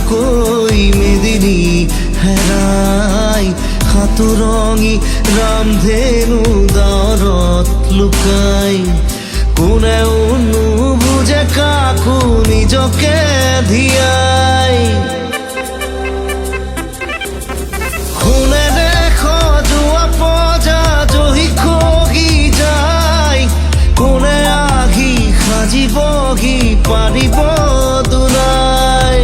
কৈ মেদিনী হেৰাই সাতুৰঙি ৰামধেনু ডাৱৰত লুকাই কোনেও নুবুজে কাকো নিজকে ধিয়াই শুনেৰে সজোৱা পজা জহি খহি যায় কোনে আহি সাজিবহি পাৰিব দুনাই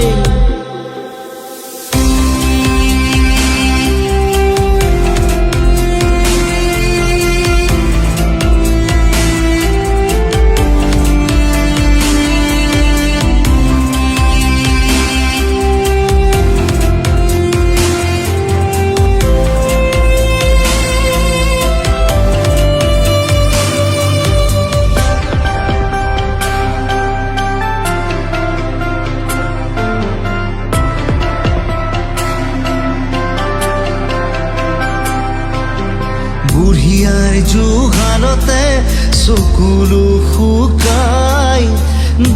বুঢ়িয়াৰ জোহাৰতে চকুলো শুকাই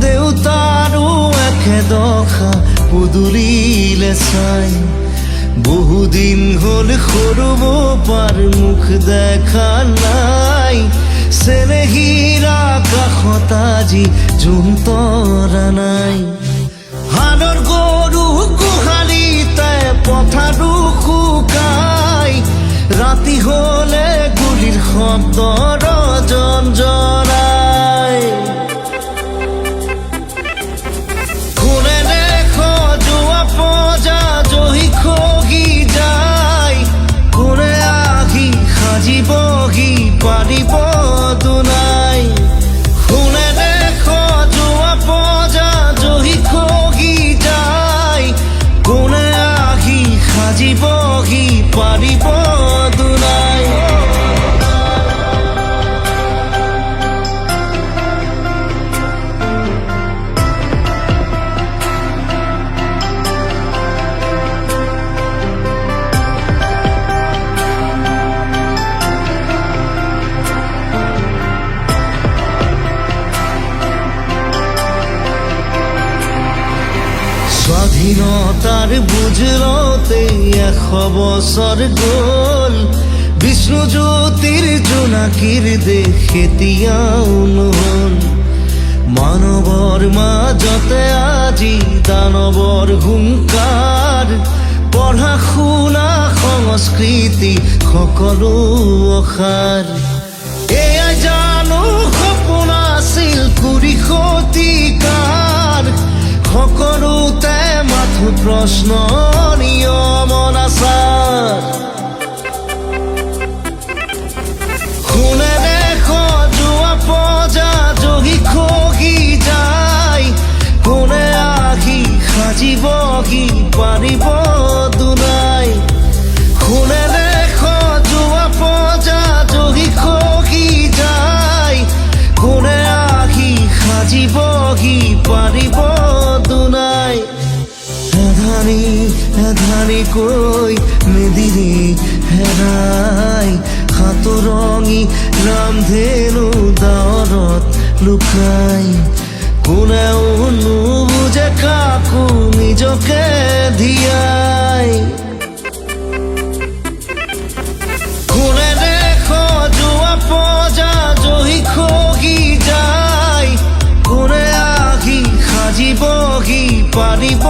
দেউতাৰো একেদশা পদূলিলে চাই বহুদিন হ'ল সৰু বোপাৰ মুখ দেখা নাই চেনেহীৰ আকাশত আজি জোন তৰা নাই হালৰ গৰু গোহালিতে পথাৰো শুকাই ৰাতি হলে গুলিৰ শব্দ ৰজন জৰাই কোনেৰে সজোৱা পজা জহি খহি যায় কোনে আহি সাজিবহি পাৰিব দুনাই কোনেৰে সজোৱা পজা জহি খহি যায় কোনে আহি সাজিবহি পাৰিব দুনাই স্বাধীনতাৰ বুজৰতে 100 বছৰ গ'ল বিষ্ণুজ্যোতিৰ জোনাকীৰ দেশ এতিয়াও নহ'ল মানৱৰ মাজতে আজি দানৱৰ হুংকাৰ পঢ়া শুনা সংস্কৃতি সকলো অসাৰ এয়া জানো সপোন আছিল কুৰি শতিকাৰ সকলোতে মাথো প্ৰশ্ন নিয়ম নাচাৰ শুনেৰে সজোৱা পজা জহি খহি যায় কোনে আহি সাজিবহি পাৰিব দুনাই শুনেৰে সজোৱা পজা জহি খহি যায় কোনে আহি সাজিবহি পাৰিব দুনাই এধানি কৈ মেদিনী হেৰাই সাতুৰঙি ৰামধেনু ডাৱৰত লুকাই কোনেও নুবুজে কাকো নিজকে ধিয়াই কোনেৰে সজোৱা পজা জহি খহি যায় কোনে আহি সাজিবহি পাৰিব